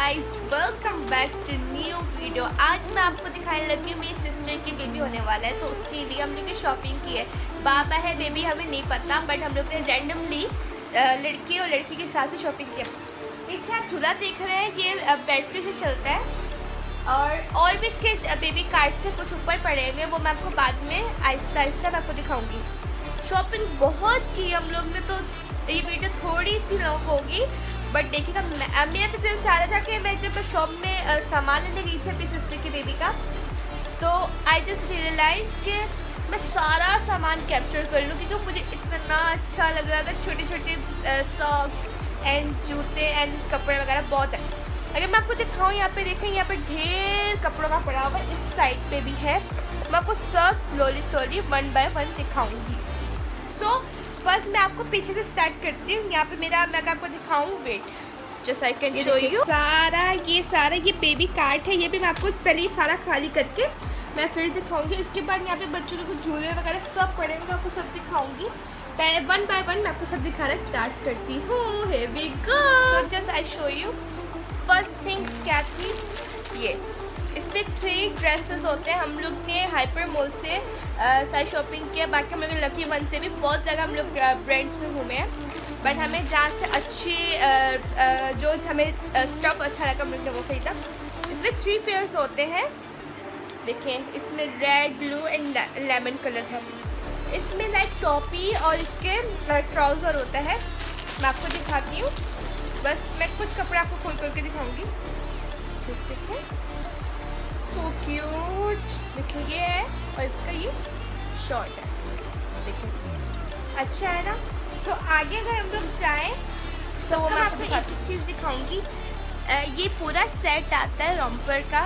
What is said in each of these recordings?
Guys, welcome back to new video. आज मैं आपको दिखाने लगी हूँ मेरी सिस्टर की बेबी होने वाला है, तो उसके लिए हम लोग ने शॉपिंग की है। बाबा है बेबी हमें नहीं पता, बट हम लोग ने रैंडमली लड़के और लड़की के साथ ही शॉपिंग किया। पीछे आप झूला देख रहे हैं, ये बैटरी से चलता है और भी इसके बेबी कार्ड से कुछ ऊपर पड़े हुए, वो मैं आपको बाद में आहिस्ता आहिस्ता मैं आपको दिखाऊँगी। शॉपिंग बहुत की हम लोग ने, तो ये वीडियो थोड़ी सी लॉन्ग होगी, बट देखिएगा। मेरा तो दिल चाह रहा था कि मैं जब शॉप में सामान लेने गई थी अपनी सिस्टर की बेबी का, तो आई जस्ट रियलाइज कि मैं सारा सामान कैप्चर कर लूँ, क्योंकि मुझे इतना अच्छा लग रहा था। छोटे छोटे सॉक्स एंड जूते एंड कपड़े वगैरह बहुत है। अगर मैं आपको दिखाऊँ, यहाँ पे देखें, यहाँ पे ढेर कपड़ों का पड़ा हुआ इस साइड पे भी है। मैं आपको सब स्लोली वन बाय वन दिखाऊँगी। सो बस मैं आपको पीछे से स्टार्ट करती हूँ। यहाँ पे मेरा मैं आपको दिखाऊँ, wait just I can show you. सारा ये बेबी कार्ट है, ये भी मैं आपको पहले सारा खाली करके मैं फिर दिखाऊंगी। उसके बाद यहाँ पे बच्चों के कुछ झूले वगैरह सब पड़े हैं, मैं आपको सब दिखाऊंगी। पहले वन बाय वन मैं आपको सब दिखाना स्टार्ट करती हूँ। Here we go. So just I show you. First thing क्या थी, ये इसमें 3 ड्रेसेस होते हैं। हम लोग ने हाइपर मॉल से सारी शॉपिंग किया, बाकी हम लोग लकी वन से भी बहुत जगह हम लोग ब्रांड्स में घूमे हैं, बट हमें जहाँ से अच्छी जो हमें स्टफ अच्छा लगा हम लोग ने वो खरीदा। इसमें 3 पेयर्स होते हैं, देखें। इसमें red, blue and lemon colour है। इसमें लाइक टॉपी और इसके ट्राउज़र होता है। मैं आपको दिखाती हूँ, बस मैं कुछ कपड़े आपको खोल के दिखाऊँगी। देखें, सो क्यूट, देखिए ये है, और इसका ये शॉर्ट है, देखिए अच्छा है ना। सो आगे अगर हम लोग जाएँ तो मैं आपको एक चीज़ दिखाऊंगी। ये पूरा सेट आता है रॉम्पर का,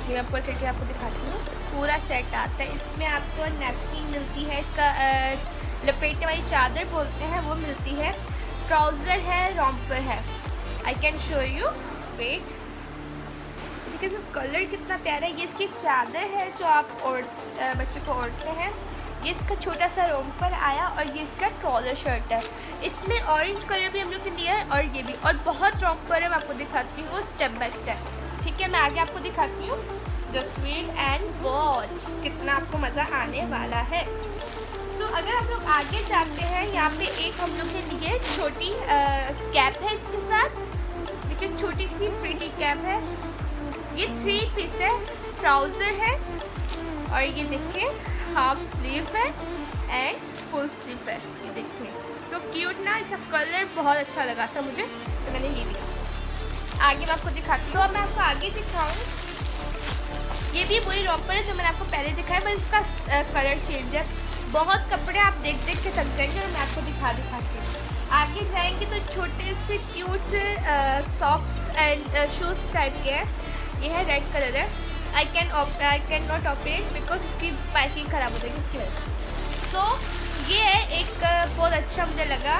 ये मैं ऊपर करके आपको दिखाती हूँ। पूरा सेट आता है, इसमें आपको नैपकिन मिलती है, इसका लपेटने वाली चादर बोलते हैं वो मिलती है, ट्राउज़र है, रॉम्पर है। I can show you, wait. देखिए कलर कितना प्यारा है। ये इसकी चादर है जो आप बच्चों को ओढ़ते हैं। ये इसका छोटा सा रोम्पर आया, और ये इसका ट्राउज़र शर्ट है। इसमें ऑरेंज कलर भी हम लोग ने लिया है, और ये भी, और बहुत रोम्पर है। मैं आपको दिखाती हूँ स्टेप बाय स्टेप, ठीक है। मैं आगे आपको दिखाती हूँ। जस्ट वेट एंड वॉच, कितना आपको मज़ा आने वाला है। तो अगर हम लोग आगे जाते हैं, यहाँ पे एक हम लोग ने ली है छोटी कैप है इसके साथ, देखिए छोटी सी प्रिटी कैप है। ये 3 पीस है, ट्राउज़र है, और ये देखिए हाफ स्लीव है एंड फुल स्लीव है। ये देखिए सो क्यूट ना। इसका कलर बहुत अच्छा लगा था मुझे, तो मैंने ये लिया। आगे मैं आपको दिखाती हूँ। अब मैं आपको आगे दिखाऊँ, ये भी वही रॉम्पर है जो मैंने आपको पहले दिखाया, बस इसका कलर चेंज है। बहुत कपड़े आप देख के थक जाएंगे, और मैं आपको दिखाती हूँ। आगे जाएंगे तो छोटे से क्यूट से सॉक्स एंड शूज़ टाइप के हैं। ये है रेड कलर है। I can not operate because इसकी पैकिंग ख़राब हो जाएगी उसकी वजह से। तो ये है एक बहुत अच्छा मुझे लगा,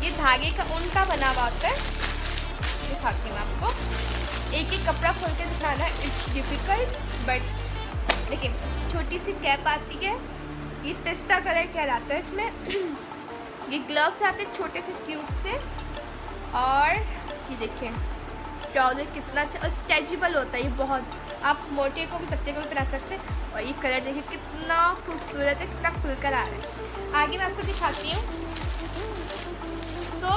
ये धागे का ऊन का बना हुआ होता है। दिखाती हूँ आपको, एक एक कपड़ा खोल के दिखाना इट्स डिफ़िकल्ट, बट देखिए छोटी सी कैप आती है, ये पिस्ता कलर कहलाता है इसमें। ये ग्लव्स आते हैं छोटे से क्यूट से, और ये देखिए ट्राउज़र कितना अच्छा और स्ट्रेचेबल होता है। ये बहुत, आप मोटे को भी पत्ते को भी पहना सकते हैं। और ये कलर देखिए कितना खूबसूरत है, कितना खुलकर आ रहा है। आगे मैं आपको दिखाती हूँ। तो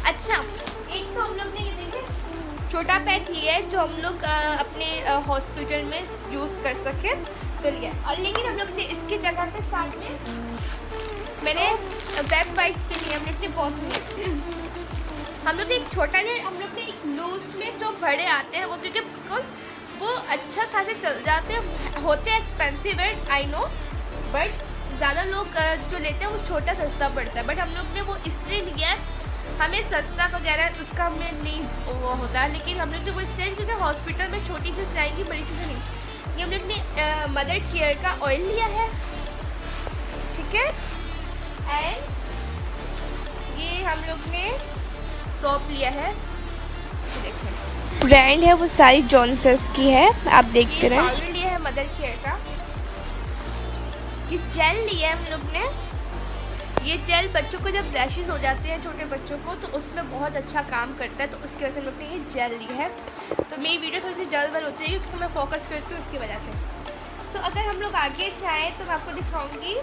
अच्छा, एक तो हम लोग ने ये देखिए छोटा पैक लिया है जो हम लोग अपने हॉस्पिटल में यूज़ कर सकें, तो लिया। और लेकिन हम लोग ने इसकी जगह पे साथ में मैंने वेब वाइप्स के लिए हम लोग ने बहुत हम लोग ने एक छोटा लिया, हम लोग ने एक लूज में जो बड़े आते हैं वो, क्योंकि बिकॉज वो अच्छा खासे चल जाते हैं, होते हैं एक्सपेंसिव है आई नो, बट ज़्यादा लोग जो लेते हैं वो छोटा सस्ता पड़ता है, बट हम लोग ने वो इसलिए लिया है, हमें सस्ता वगैरह उसका हमें नहीं वो होता, लेकिन हम लोग ने वो इसलिए क्योंकि हॉस्पिटल में छोटी चीज़ जाएंगी, बड़ी चीज़ें नहीं। ये हम लोग ने मदर केयर का ऑयल लिया है, ठीक है, एंड ये हम लोग ने सोप लिया है, देखें ब्रांड है वो सारी जॉनसन्स की है, आप देखते रहे। पाउडर लिया है मदर केयर का, ये जेल लिया है हम लोग ने, ये जेल बच्चों को जब रैशेज हो जाते हैं छोटे बच्चों को तो उसमें बहुत अच्छा काम करता है, तो उसकी वजह से हम लोग ने ये जेल ली है। तो मेरी वीडियो थोड़ी सी जल्द बल होती है क्योंकि मैं फोकस करती हूँ उसकी वजह से। सो अगर हम लोग आगे जाएँ तो मैं आपको दिखाऊँगी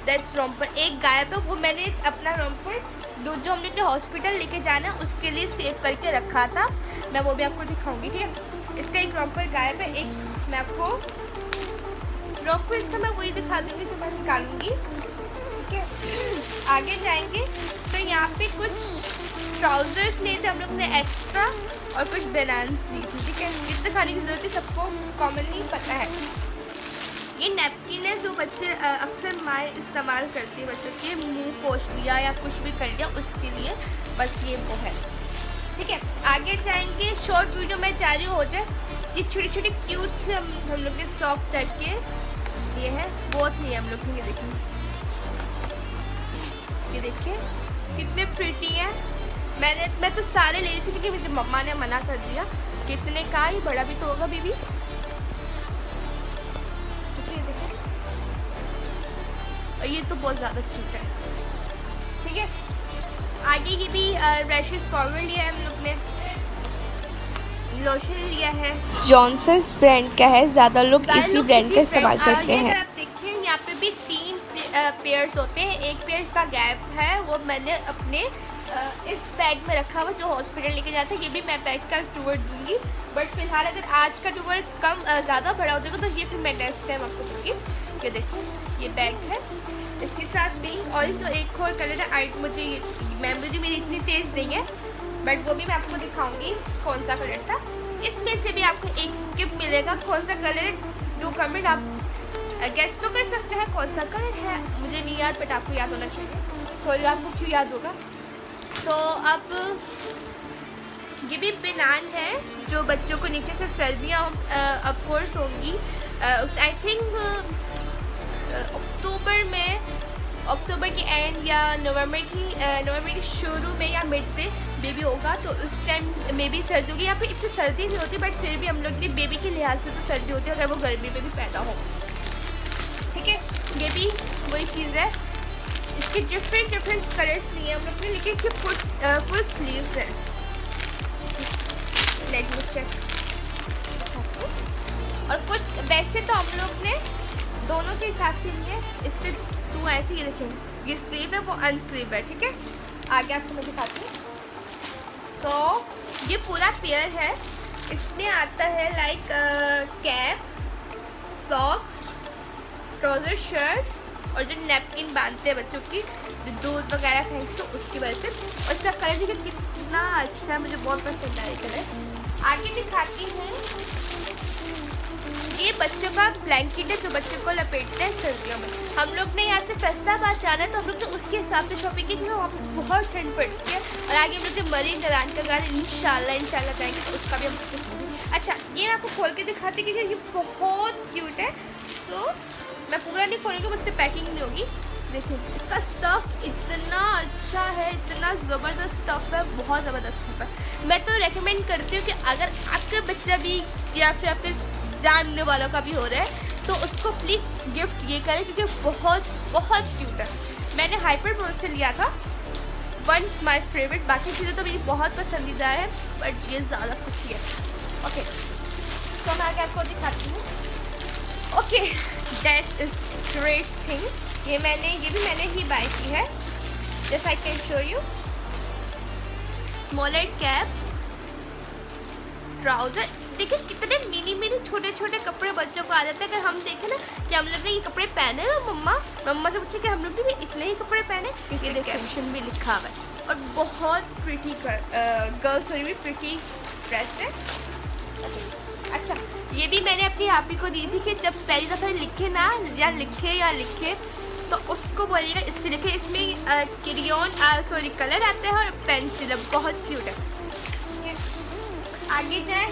दैट्स रॉम्पर। एक गायब है, वो मैंने अपना रॉम्पर जो हमने अपने हॉस्पिटल लेके जाना उसके लिए सेव करके रखा था, मैं वो भी आपको दिखाऊँगी, ठीक है। इसका एक रॉम्पर गायब है, एक मैं आपको रॉम्पर इसका मैं वही दिखा दूँगी तो मैं निकालूँगी, ठीक है। आगे जाएंगे तो यहाँ पे कुछ ट्राउज़र्स लिए थे हम लोग ने एक्स्ट्रा और कुछ बनान्स ली थी, ठीक है। कितने खाने की ज़रूरत है सबको कॉमनली पता है। ये नैपकिन है जो बच्चे अक्सर माएँ इस्तेमाल करती है बच्चों के मुंह पोंछ लिया या कुछ भी कर लिया उसके लिए, बस ये वो है, ठीक है। आगे जाएंगे, शॉर्ट वीडियो में चाह रही हो जाए। ये छोटे छोटे क्यूट से हम लोग के सॉफ्ट सेट के ये है, बहुत नहीं है हम लोग के, ये देखिए कितने प्रिटी हैं। मैं तो सारे ले रही थी लेकिन मुझे मम्मा ने मना कर दिया। कितने का, ये बड़ा भी तो होगा बेबी, और ये तो बहुत ज़्यादा क्यूट है, ठीक है। आगे ये भी रैशेस पाउडर लिया है हम लोग ने, लोशन लिया है जॉनसन्स ब्रांड का है, ज़्यादा लोग इसी ब्रांड का इस्तेमाल करते हैं। अगर आप देखिए यहाँ पे भी 3 पेयर्स होते हैं, एक पेयर्स का गैप है वो मैंने अपने इस बैग में रखा हुआ जो हॉस्पिटल लेके जाते हैं। ये भी मैं बैग का टूर दूँगी, बट फिलहाल अगर आज का टूर कम ज़्यादा बड़ा हो जाएगा तो ये फिर मैं नेक्स्ट टाइम आपको दूँगी। ये देखिए ये बैग है, इसके साथ भी ऑरेंज और एक और कलर है, मुझे मेमोरी मेरी इतनी तेज़ नहीं है बट वो भी मैं आपको दिखाऊंगी कौन सा कलर था। इसमें से भी आपको एक स्किप मिलेगा, कौन सा कलर है डू कमेंट, आप गेस तो कर सकते हैं कौन सा कलर है, मुझे नहीं याद बट आपको याद होना चाहिए। सॉरी आपको क्यों याद होगा। तो अब ये भी बनान है जो बच्चों को नीचे से सर्दियाँ ऑफकोर्स होंगी, आई थिंक अक्टूबर के एंड या नवंबर के शुरू में या मिड पे बेबी होगा, तो उस टाइम मे भी सर्दी होगी। यहाँ पे इतनी सर्दी नहीं होती बट फिर भी हम लोग की बेबी के लिहाज से तो सर्दी होती है अगर वो गर्मी में भी पैदा हो, ठीक है। ये भी वही चीज़ है, इसके डिफरेंट कलर्स नहीं है हम लोग ने, लेकिन इसके फुल स्लीव्स हैं। Let me check. और कुछ वैसे तो हम लोग ने दोनों के हिसाब से लिए, इस पर 2 आए थे, ये देखें ये स्लीव है वो अनस्लीव है, ठीक है। आगे आपको मैं दिखाती हूँ। तो ये पूरा पेयर है, इसमें आता है like cap, socks, trouser, shirt और जो नैपकिन बांधते हैं बच्चों की जो दूध वगैरह फेंकते तो उसकी वजह से, और इसका कलर देखिए कितना अच्छा है, मुझे बहुत पसंद आया कलर। आगे दिखाती हूँ, ये बच्चों का ब्लैंकेट है जो बच्चों को लपेटते हैं सर्दियों में। हम लोग ने यहाँ से फैसलाबाद जाना है तो हम लोग ने उसके हिसाब से शॉपिंग की क्योंकि वहाँ पर बहुत ठंड पड़ती है। और आगे हम लोग मरीन दरान का गाना इंशाल्लाह जाएंगे तो उसका भी हम। अच्छा ये मैं आपको खोल के दिखाती हूँ क्योंकि ये बहुत क्यूट है। सो मैं पूरा नहीं खोलूँगी, मुझसे पैकिंग नहीं होगी। देखिए इसका स्टफ़ इतना अच्छा है, इतना ज़बरदस्त स्टफ़ है, बहुत ज़बरदस्त स्टफ़ है। मैं तो रेकमेंड करती हूँ कि अगर आपका बच्चा भी या फिर आपके जानने वालों का भी हो रहा है तो उसको प्लीज़ गिफ्ट ये करें क्योंकि बहुत क्यूट है। मैंने हाइपर मॉल से लिया था, वंस माय फेवरेट, बाकी चीज़ें तो मेरी बहुत पसंदीदा है बट ये ज़्यादा कुछ ही है। ओके तो मैं आगे आपको दिखाती हूँ। Okay that is great thing, ये भी मैंने ही बाय की है। Just I can show you, smaller cap, trouser, देखिए कितने मिनी छोटे छोटे कपड़े बच्चों को आ जाते हैं। अगर हम देखें ना कि हम लोग ने ये कपड़े पहने हैं, मम्मा से पूछे कि हम लोग भी इतने ही कपड़े पहने, इसलिए कैप्शन भी लिखा हुआ है। और बहुत प्रिटी गर्ल्स वाली भी प्रिटी ड्रेस है। अच्छा ये भी मैंने अपनी आपी को दी थी कि जब पहली दफ़ा लिखे ना या लिखे तो उसको बोलिएगा इससे लिखे। इसमें क्रेयॉन सॉरी कलर आता है और पेंसिल, बहुत क्यूट है। आगे जाए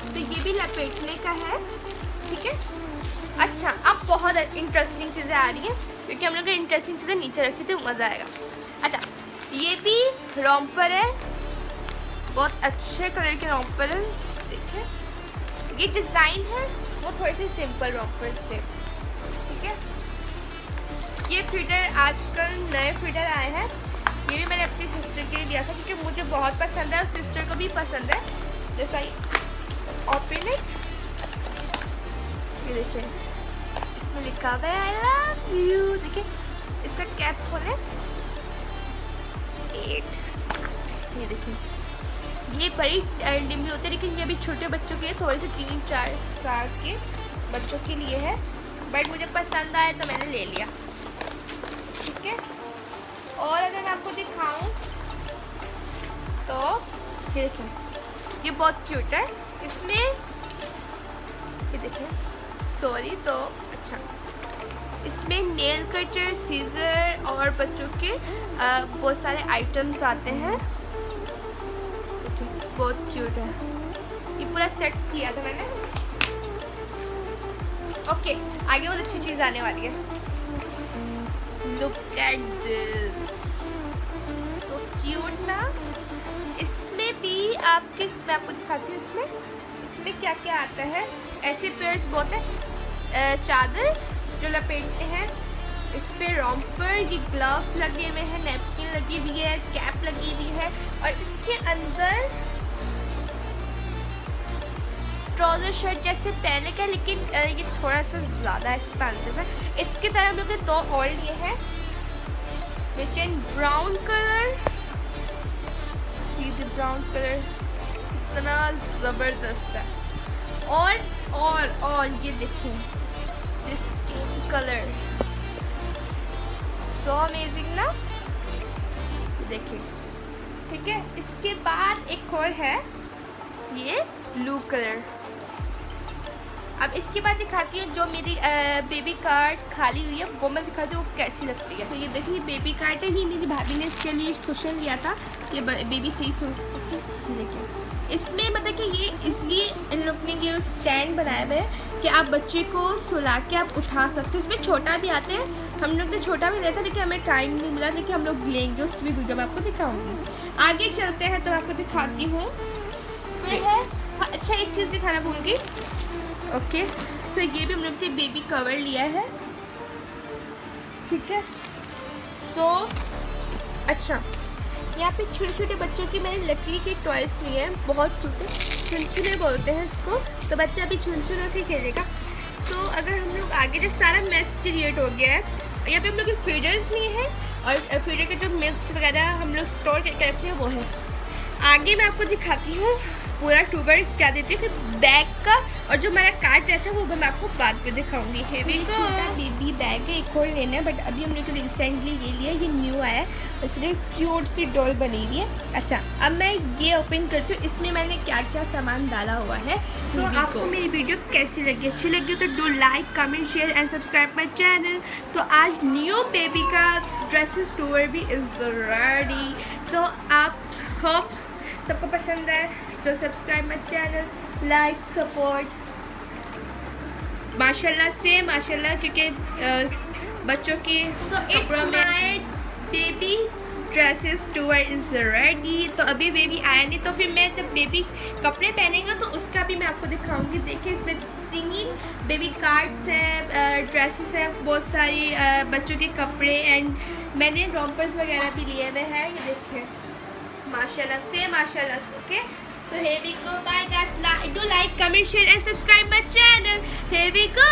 तो ये भी लपेटने का है, ठीक है। अच्छा अब बहुत इंटरेस्टिंग चीज़ें आ रही हैं क्योंकि हम लोग ने इंटरेस्टिंग चीज़ें नीचे रखी थी, मज़ा आएगा। अच्छा ये भी रॉम्पर है, बहुत अच्छे कलर के रॉम्पर है। देखिए ये डिज़ाइन है वो थोड़े से सिंपल रॉम्पर्स थे, ठीक है। ये फीडर आजकल नए फीडर आए हैं, ये भी मैंने अपनी सिस्टर के लिए लिया था क्योंकि मुझे बहुत पसंद है और सिस्टर को भी पसंद है। जैसा ही ओपन इट, ये देखिए इसमें लिखा हुआ है आई लव यू। देखिए इसका कैप खोले, 8, ये देखिए ये बड़ी डिम्बी होती है लेकिन ये भी छोटे बच्चों के लिए, थोड़े से 3-4 साल के बच्चों के लिए है, बट मुझे पसंद आया तो मैंने ले लिया। ठीक है, और अगर मैं आपको दिखाऊं तो ये देखिए ये बहुत क्यूट है। इसमें ये देखिए सॉरी तो अच्छा, इसमें नेल कटर, सीजर और बच्चों के बहुत सारे आइटम्स आते हैं। बहुत क्यूट है, ये पूरा सेट किया था मैंने। ओके, आगे बहुत अच्छी चीज़ आने वाली है। Look at this, so cute ना। इसमें भी आपके, मैं आपको दिखाती हूँ इसमें क्या क्या आता है। ऐसे पेयर्स बहुत है, चादर जो लपेटते हैं, इस पे रॉम्पर, ये ग्लव्स लगे हुए हैं, नैपकिन लगी हुई है, कैप लगी हुई है, और इसके अंदर ट्राउजर शर्ट जैसे पहले का, लेकिन ये थोड़ा सा ज़्यादा एक्सपेंसिव है। इसकी तरह हम लोग ने 2 और लिए हैं, विच इन ब्राउन कलर। ये ब्राउन कलर इतना ज़बरदस्त है, और ये देखें स्किन कलर, सो अमेजिंग ना। देखिए ठीक है, इसके बाद एक और है ये ब्लू कलर। अब इसके बाद दिखाती हूँ जो मेरी बेबी कार्ड खाली हुई है, वो मैं दिखाती हूँ कैसी लगती है। तो ये देखिए बेबी कार्ड है, ही मेरी भाभी ने इसके लिए कुशन लिया था, ये बेबी सही देखिए। इसमें मतलब कि ये इसलिए इन लोग ने ये स्टैंड बनाए हुए हैं कि आप बच्चे को सुला के आप उठा सकते हो। इसमें छोटा भी आते हैं, हम लोग ने छोटा भी लिया था लेकिन हमें टाइम नहीं मिला, लेकिन हम लोग लेंगे, उसकी भी वीडियो मैं आपको दिखाऊंगी। आगे चलते हैं तो मैं आपको दिखाती हूँ। फिर है अच्छा, एक चीज़ दिखाना भूल गई। ओके, सो ये भी हम लोग ने बेबी कवर लिया है। ठीक है, सो अच्छा यहाँ पे छोटे छोटे बच्चों की मैंने लकड़ी के टॉयस लिए हैं, बहुत छोटे, चुनचुने बोलते हैं इसको, तो बच्चा अभी चुनचुनों से खेलेगा। सो अगर हम लोग आगे जो सारा मेस क्रिएट हो गया है, यहाँ पे हम लोग के फीडर्स लिए हैं और फीडर के जो मिल्क वगैरह हम लोग स्टोर करके रखते हैं वो है। आगे मैं आपको दिखाती हूँ पूरा ट्यूबर क्या देती है, फिर बैग का और जो मेरा कार्ड रहता है वो मैं आपको बाद में दिखाऊंगी। हेवी छोटा बेबी बैग है, एक और लेना है, बट अभी हमने तो रिसेंटली ये लिया, ये न्यू आया है, इसमें क्यूट सी डॉल बनी हुई है। अच्छा, अब मैं ये ओपन करती हूँ, इसमें मैंने क्या क्या सामान डाला हुआ है। तो आपको मेरी वीडियो कैसी लगी, अच्छी लगी तो do like, comment, share and subscribe my channel. तो आज न्यू बेबी का ड्रेसेस टूर भी इज रेडी, सो आप होप सबको पसंद है, तो subscribe my channel, like, support. माशाल्लाह से माशाल्लाह, क्योंकि बच्चों के कपड़ों में baby dresses tour is ready. तो अभी बेबी आया नहीं, तो फिर मैं जब बेबी कपड़े पहनेगा तो उसका भी मैं आपको दिखाऊंगी। देखिए इसमें 3 बेबी कार्ड्स हैं, ड्रेसेस हैं, बहुत सारी बच्चों के कपड़े, एंड मैंने रॉम्पर्स वगैरह भी लिए हुए हैं। ये देखिए माशाल्लाह से माशाल्लाह से। Okay, so here we go, bye guys, do like, comment, share and subscribe my channel. Here we go.